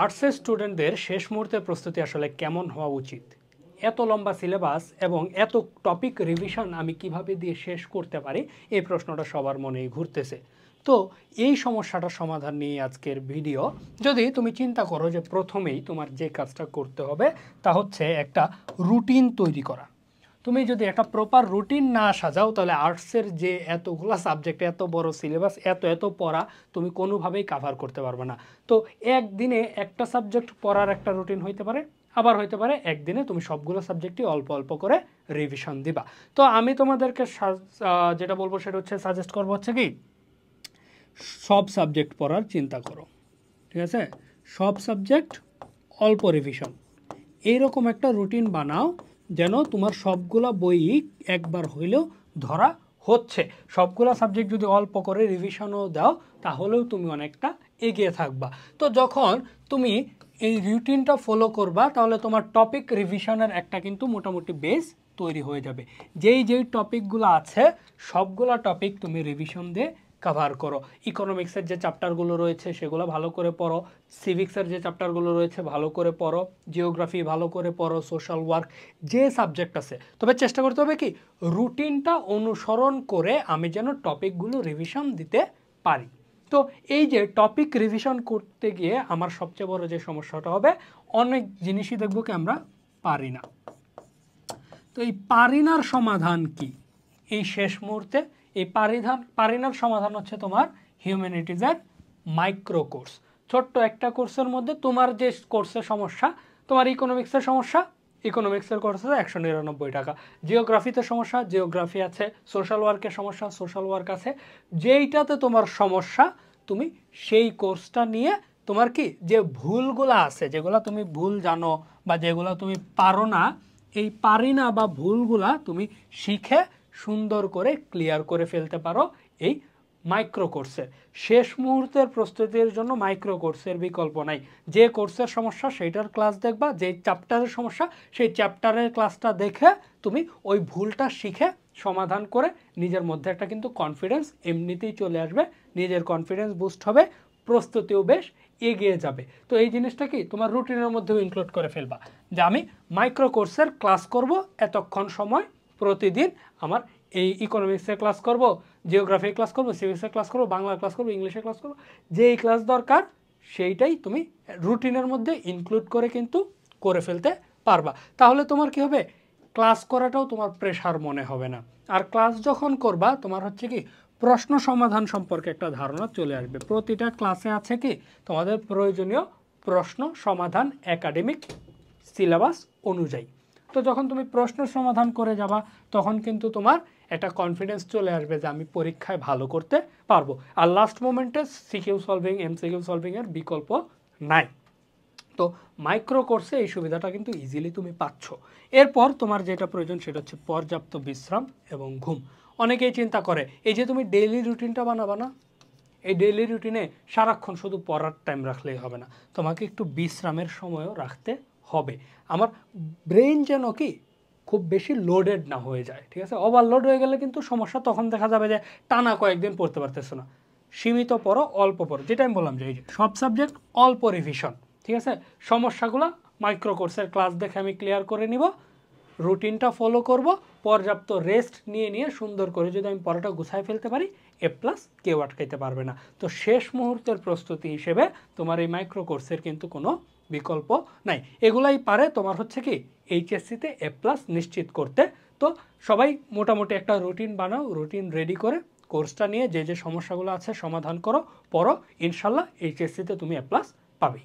আর্টসের স্টুডেন্টদের শেষ মুহূর্তে প্রস্তুতি আসলে কেমন হওয়া উচিত? এত লম্বা সিলেবাস এবং এত টপিক রিভিশন আমি কিভাবে দিয়ে শেষ করতে পারি, এই প্রশ্নটা সবার মনেই ঘুরতেছে। তো এই সমস্যাটার সমাধান নিয়ে আজকের ভিডিও। যদি তুমি চিন্তা করো যে প্রথমেই তোমার যে কাজটা করতে হবে তা হচ্ছে একটা রুটিন তৈরি করা। তুমি যদি একটা প্রপার রুটিন না সাজাও তাহলে আর্টসের যে এতগুলা সাবজেক্ট, এত বড় সিলেবাস, এত পড়া তুমি কোনোভাবেই কাভার করতে পারবে না। তো একদিনে একটা সাবজেক্ট পড়ার একটা রুটিন হইতে পারে, আবার হইতে পারে একদিনে তুমি সবগুলো সাবজেক্টই অল্প অল্প করে রিভিশন দিবা। তো আমি তোমাদেরকে যেটা বলবো সেটা হচ্ছে সাজেস্ট করবো হচ্ছে কি, সব সাবজেক্ট পড়ার চিন্তা করো, ঠিক আছে? সব সাবজেক্ট অল্প রিভিশন, এইরকম একটা রুটিন বানাও যেন তোমার সবগুলা বই একবার হইলেও ধরা হচ্ছে। সবগুলা সাবজেক্ট যদি অল্প করে রিভিশনও দাও তাহলেও তুমি অনেকটা এগিয়ে থাকবা। তো যখন তুমি এই রুটিনটা ফলো করবা তাহলে তোমার টপিক রিভিশনের একটা কিন্তু মোটামুটি বেস তৈরি হয়ে যাবে। যেই টপিকগুলো আছে সবগুলা টপিক তুমি রিভিশন দিয়ে কভার করো। ইকোনমিক্সের যে চ্যাপ্টারগুলো রয়েছে সেগুলো ভালো করে পড়ো, সিভিক্সের যে চ্যাপ্টারগুলো রয়েছে ভালো করে পড়ো, জিওগ্রাফি ভালো করে পড়ো, সোশ্যাল ওয়ার্ক যে সাবজেক্ট আছে। তবে চেষ্টা করতে হবে কি, রুটিনটা অনুসরণ করে আমি যেন টপিকগুলো রিভিশন দিতে পারি। তো এই যে টপিক রিভিশন করতে গিয়ে আমার সবচেয়ে বড় যে সমস্যাটা হবে, অনেক জিনিসই দেখবো কি আমরা পারি না। তো এই পারিনার সমাধান কি এই শেষ মুহূর্তে? এই পারিনার সমাধান হচ্ছে তোমার হিউম্যানিটিজের মাইক্রো কোর্স। ছোট্ট একটা কোর্সের মধ্যে তোমার যে কোর্সের সমস্যা, তোমার ইকোনমিক্সের সমস্যা, ইকোনমিক্সের কোর্স আছে 199 টাকা, জিওগ্রাফিতে সমস্যা, জিওগ্রাফি আছে, সোশ্যাল ওয়ার্কের সমস্যা, সোশ্যাল ওয়ার্ক আছে। যেইটাতে তোমার সমস্যা তুমি সেই কোর্সটা নিয়ে তোমার কি যে ভুলগুলো আছে, যেগুলো তুমি ভুল জানো বা যেগুলো তুমি পারো না, এই পারি না বা ভুলগুলা তুমি শিখে সুন্দর করে ক্লিয়ার করে ফেলতে পারো এই মাইক্রো কোর্সে। শেষ মুহূর্তের প্রস্তুতির জন্য মাইক্রো কোর্সের বিকল্প নাই। যে কোর্সের সমস্যা সেইটার ক্লাস দেখবা, যে চ্যাপ্টারের সমস্যা সেই চ্যাপ্টারের ক্লাসটা দেখে তুমি ওই ভুলটা শিখে সমাধান করে নিজের মধ্যে একটা কিন্তু কনফিডেন্স এমনিতেই চলে আসবে, নিজের কনফিডেন্স বুস্ট হবে, প্রস্তুতিও বেশ এগিয়ে যাবে। তো এই জিনিসটা কি তোমার রুটিনের মধ্যেও ইনক্লুড করে ফেলবা যে আমি মাইক্রো কোর্সের ক্লাস করব এতক্ষণ সময় প্রতিদিন, আমার এই ইকোনমিক্সের ক্লাস করব, জিওগ্রাফির ক্লাস করব, সিভিক্সের ক্লাস করব, বাংলার ক্লাস করব, ইংলিশের ক্লাস করব, যেই ক্লাস দরকার সেইটাই তুমি রুটিনের মধ্যে ইনক্লুড করে কিন্তু করে ফেলতে পারবা। তাহলে তোমার কি হবে, ক্লাস করাটাও তোমার প্রেশার মনে হবে না। আর ক্লাস যখন করবা তোমার হচ্ছে কি প্রশ্ন সমাধান সম্পর্কে একটা ধারণা চলে আসবে। প্রতিটা ক্লাসে আছে কি তোমাদের প্রয়োজনীয় প্রশ্ন সমাধান একাডেমিক সিলেবাস অনুযায়ী। তো যখন তুমি প্রশ্ন সমাধান করে যাবা তখন কিন্তু তোমার একটা কনফিডেন্স চলে আসবে যে আমি পরীক্ষায় ভালো করতে পারবো। আর লাস্ট মোমেন্টে সিকিউ সলভিং, এমসিকিউ সলভিংয়ের বিকল্প নাই। তো মাইক্রো কোর্সে এই সুবিধাটা কিন্তু ইজিলি তুমি পাচ্ছ। এরপর তোমার যেটা প্রয়োজন সেটা হচ্ছে পর্যাপ্ত বিশ্রাম এবং ঘুম। অনেকেই চিন্তা করে এই যে তুমি ডেইলি রুটিনটা বানাবা না, এই ডেইলি রুটিনে সারাক্ষণ শুধু পড়ার টাইম রাখলেই হবে না, তোমাকে একটু বিশ্রামের সময়ও রাখতে হবে। আমার ব্রেন যেন কি খুব বেশি লোডেড না হয়ে যায়, ঠিক আছে? ওভারলোড হয়ে গেলে কিন্তু সমস্যা, তখন দেখা যাবে যে টানা কয়েকদিন পড়তে পারতেছো না। সীমিত পড়ো, অল্প পড়ো, যেটা আমি বললাম যে এই যে সব সাবজেক্ট অল্প রিভিশন, ঠিক আছে? সমস্যাগুলো মাইক্রো কোর্সের ক্লাস দেখে আমি ক্লিয়ার করে নিব, রুটিনটা ফলো করব, পর্যাপ্ত রেস্ট নিয়ে সুন্দর করে যদি আমি পড়াটা গুছায় ফেলতে পারি, এ প্লাস কেউ আটকাইতে পারবে না। তো শেষ মুহূর্তের প্রস্তুতি হিসেবে তোমার এই মাইক্রো কোর্সের কিন্তু কোনো বিকল্প নাই। এগুলাই পারে তোমার হচ্ছে কি এইচএসসিতে এ প্লাস নিশ্চিত করতে। তো সবাই মোটামুটি একটা রুটিন বানাও, রুটিন রেডি করে কোর্সটা নিয়ে যে সমস্যাগুলো আছে সমাধান করো, পড়ো, ইনশাল্লাহ এইচএসসিতে তুমি এ প্লাস পাবে।